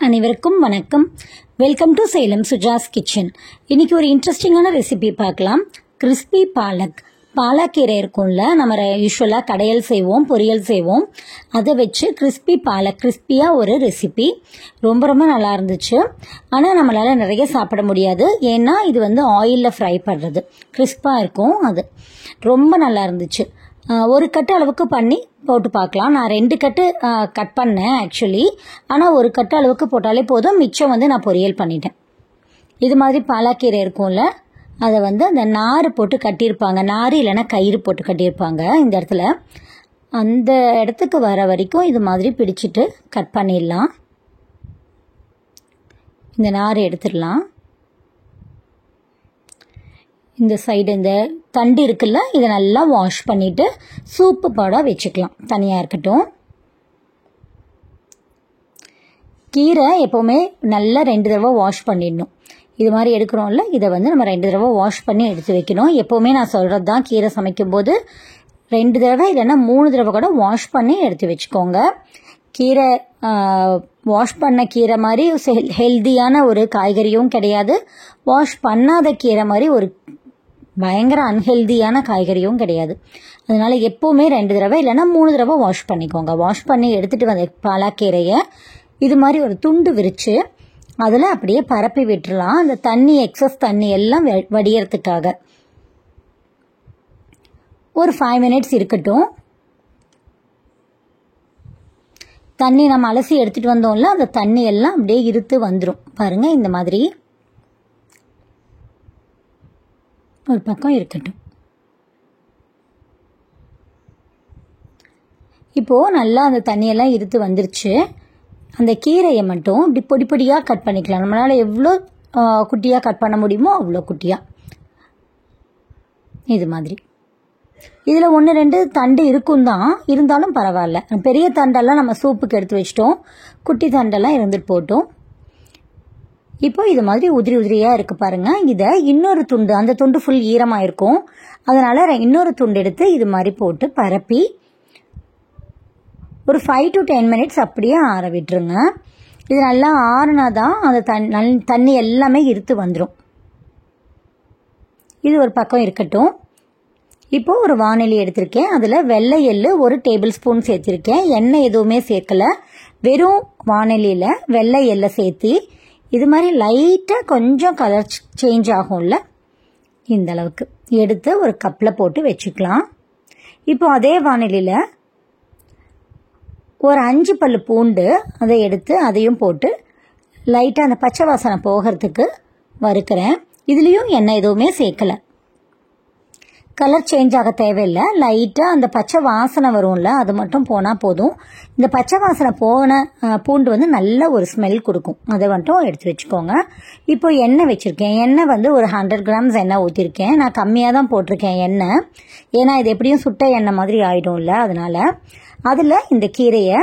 அனைவருக்கும் வணக்கம். Welcome to Salem Suja's kitchen. இன்னைக்கு ஒரு இன்ட்ரெஸ்டிங்கான ரெசிபி பார்க்கலாம். கிறிஸ்பி பாலக். பாலக்கீரை இருக்கும்ல, நம்ம யூஸ்வலாக கடையல் செய்வோம், பொரியல் செய்வோம். அதை வச்சு கிறிஸ்பி பாலக், கிறிஸ்பியாக ஒரு ரெசிபி. ரொம்ப ரொம்ப நல்லா இருந்துச்சு. ஆனால் நம்மளால் நிறைய சாப்பிட முடியாது, ஏன்னா இது ஆயிலில் ஃப்ரை பண்ணுறது. கிறிஸ்பாக இருக்கும், அது ரொம்ப நல்லா இருந்துச்சு. ஒரு கட்டு அளவுக்கு பண்ணி போட்டு பார்க்கலாம். நான் 2 கட்டு கட் பண்ணேன் ஆக்சுவலி. ஆனால் ஒரு கட்டு அளவுக்கு போட்டாலே போதும், மிச்சம் நான் பொரியல் பண்ணிட்டேன். இது மாதிரி பாலாக்கீரை இருக்கும்ல, அதை அந்த நார் போட்டு கட்டியிருப்பாங்க. நார் இல்லைன்னா கயிறு போட்டு கட்டியிருப்பாங்க. இந்த இடத்துல அந்த இடத்துக்கு வர வரைக்கும் இது மாதிரி பிடிச்சிட்டு கட் பண்ணிடலாம். இந்த நார் எடுத்துடலாம். இந்த சைடு இந்த தண்டு இருக்குல்ல, இதை நல்லா வாஷ் பண்ணிட்டு சூப்பு போட வச்சுக்கலாம், தனியாக இருக்கட்டும். கீரை எப்போவுமே நல்லா 2 தடவை வாஷ் பண்ணிடணும். இது மாதிரி எடுக்கிறோம்ல, இதை நம்ம 2 தடவை வாஷ் பண்ணி எடுத்து வைக்கணும். எப்போவுமே நான் சொல்கிறது தான், கீரை சமைக்கும் போது 2 தடவை இல்லைன்னா 3 தடவை கூட வாஷ் பண்ணி எடுத்து வச்சுக்கோங்க. கீரை வாஷ் பண்ண கீரை மாதிரி ஹெல்தியான ஒரு காய்கறியும் கிடையாது, வாஷ் பண்ணாத கீரை மாதிரி ஒரு பயங்கர அன்ஹெல்தியான காய்கறியும் கிடையாது. அதனால எப்போவுமே 2 தடவை இல்லைன்னா 3 தடவை வாஷ் பண்ணிக்கோங்க. வாஷ் பண்ணி எடுத்துகிட்டு வந்த பாலாக்கீரையை இது மாதிரி ஒரு துண்டு விரித்து அதில் அப்படியே பரப்பி விட்டுறலாம். அந்த தண்ணி, எக்ஸஸ் தண்ணி எல்லாம் வடியறதுக்காக. ஒரு 5 மினிட்ஸ் இருக்கட்டும். தண்ணி நம்ம அலசி எடுத்துகிட்டு வந்தோம்ல, அந்த தண்ணி எல்லாம் அப்படியே இருத்து வந்துடும். பாருங்கள், இந்த மாதிரி ஒரு பக்கம் இருக்கட்டும். இப்போது நல்லா அந்த தண்ணியெல்லாம் இருத்து வந்துருச்சு. அந்த கீரையை மட்டும் இப்படி பொடி பொடியாக கட் பண்ணிக்கலாம். நம்மளால் எவ்வளோ குட்டியாக கட் பண்ண முடியுமோ அவ்வளோ குட்டியாக. இது மாதிரி இதில் 1-2 தண்டு இருக்கும் தான், இருந்தாலும் பரவாயில்ல. பெரிய தண்டெல்லாம் நம்ம சூப்புக்கு எடுத்து வச்சிட்டோம், குட்டி தண்டெல்லாம் இருந்துட்டு போட்டோம். இப்போ இது மாதிரி உதிரி உதிரியாக இருக்குது பாருங்கள். இதை இன்னொரு துண்டு, அந்த துண்டு ஃபுல் ஈரமாக இருக்கும், அதனால் இன்னொரு துண்டு எடுத்து இது மாதிரி போட்டு பரப்பி ஒரு 5 to 10 மினிட்ஸ் அப்படியே ஆற விட்டுருங்க. இது நல்லா ஆறுனா தான் அந்த தண்ணி எல்லாமே இருத்து வந்துடும். இது ஒரு பக்கம் இருக்கட்டும். இப்போது ஒரு வாணலி எடுத்திருக்கேன். அதில் வெள்ளை எள்ளு 1 டேபிள் ஸ்பூன் சேர்த்திருக்கேன். எண்ணெய் எதுவுமே சேர்க்கலை, வெறும் வாணலியில் வெள்ளை எள்ளை சேர்த்து இது மாதிரி லைட்டாக கொஞ்சம் கலர் சேஞ்ச் ஆகும்ல, இந்த அளவுக்கு எடுத்து ஒரு கப்பில் போட்டு வச்சுக்கலாம். இப்போ அதே வாணலியில் ஒரு 5 பல்லு பூண்டு அதை எடுத்து அதையும் போட்டு லைட்டாக அந்த பச்சை வாசனை போகிறதுக்கு வறுக்கிறேன். இதுலேயும் எண்ணெய் எதுவுமே சேர்க்கலை, கலர் சேஞ்ச் ஆக தேவையில்லை. லைட்டாக அந்த பச்சை வாசனை வரும்ல, அது மட்டும் போனால் போதும். இந்த பச்சை வாசனை போன பூண்டு நல்ல ஒரு ஸ்மெல் கொடுக்கும், அதை மட்டும் எடுத்து வச்சுக்கோங்க. இப்போ எண்ணெய் வச்சுருக்கேன். எண்ணெய் ஒரு 100 கிராம்ஸ் எண்ணெய் ஊற்றிருக்கேன். நான் கம்மியாக தான் போட்டிருக்கேன் எண்ணெய், ஏன்னா இது எப்படியும் சுட்ட எண்ணெய் மாதிரி ஆகிடும்ல, அதனால். அதில் இந்த கீரையை,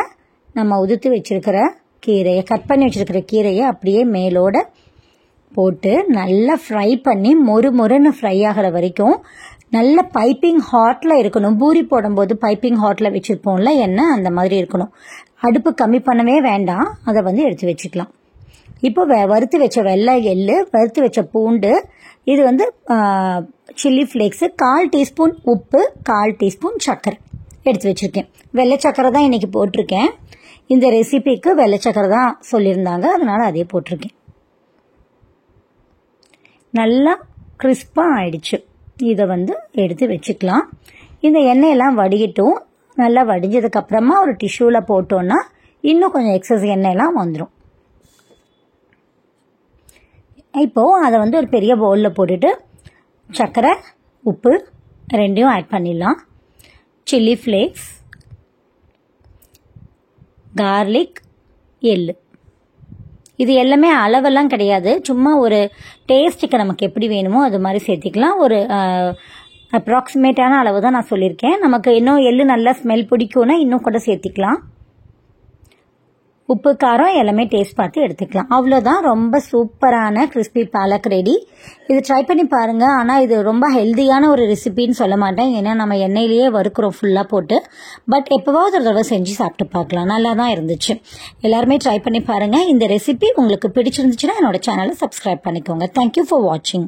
நம்ம உதுத்து வச்சுருக்கிற கீரையை, கட் பண்ணி வச்சுருக்கிற கீரையை அப்படியே மேலோட போட்டு நல்லா ஃப்ரை பண்ணி மொறுன்னு ஃப்ரை ஆகிற வரைக்கும் நல்ல பைப்பிங் ஹாட்டில் இருக்கணும். பூரி போடும்போது பைப்பிங் ஹாட்டில் வச்சுருப்போம்ல எண்ணெய், அந்த மாதிரி இருக்கணும். அடுப்பு கம்மி பண்ணவே வேண்டாம், அதை எடுத்து வச்சுக்கலாம். இப்போ வறுத்து வச்ச வெள்ளை எள்ளு, வறுத்து வச்ச பூண்டு, இது சில்லி ஃப்ளேக்ஸு, 1/4 டீஸ்பூன் உப்பு, 1/4 டீஸ்பூன் சர்க்கரை எடுத்து வச்சுருக்கேன். வெள்ளை சர்க்கரை தான் இன்றைக்கி போட்டிருக்கேன். இந்த ரெசிபிக்கு வெள்ளை சர்க்கரை தான் சொல்லியிருந்தாங்க, அதனால் அதே போட்டிருக்கேன். நல்லா கிறிஸ்பாக ஆயிடுச்சு. இதை எடுத்து வச்சுக்கலாம். இந்த எண்ணெயெல்லாம் வடிகட்டும். நல்லா வடிஞ்சதுக்கப்புறமா ஒரு டிஷ்யூவில் போட்டோன்னா இன்னும் கொஞ்சம் எக்ஸஸ் எண்ணெயெல்லாம் வந்துடும். இப்போது அதை ஒரு பெரிய பவுலில் போட்டுட்டு சர்க்கரை, உப்பு 2யும் ஆட் பண்ணிடலாம். சில்லி ஃப்ளேக்ஸ், கார்லிக், எள்ளு, இது எல்லாமே அளவெல்லாம் கிடையாது, சும்மா ஒரு டேஸ்ட்டுக்கு நமக்கு எப்படி வேணுமோ அது மாதிரி சேர்த்திக்கலாம். ஒரு அப்ராக்சிமேட்டான அளவு தான் நான் சொல்லியிருக்கேன். நமக்கு இன்னும் எள்ளு நல்லா ஸ்மெல் பிடிக்கும்னா இன்னும் கூட சேர்த்திக்கலாம். உப்பு காரம் எல்லாமே டேஸ்ட் பார்த்து எடுத்துக்கலாம். அவ்வளோதான், ரொம்ப சூப்பரான கிறிஸ்பி பாலக் ரெடி. இது ட்ரை பண்ணி பாருங்கள். ஆனால் இது ரொம்ப ஹெல்த்தியான ஒரு ரெசிபின்னு சொல்ல மாட்டேன், ஏன்னா நம்ம எண்ணெயிலேயே வறுக்கிறோம் ஃபுல்லாக போட்டு. பட் எப்போவாவது ஒரு தடவை செஞ்சு சாப்பிட்டு பார்க்கலாம், நல்லா தான் இருந்துச்சு. எல்லாருமே ட்ரை பண்ணி பாருங்கள். இந்த ரெசிபி உங்களுக்கு பிடிச்சிருந்துச்சுன்னா என்னோட சேனலை சப்ஸ்கிரைப் பண்ணிக்கோங்க. தேங்க்யூ ஃபார் வாட்சிங்.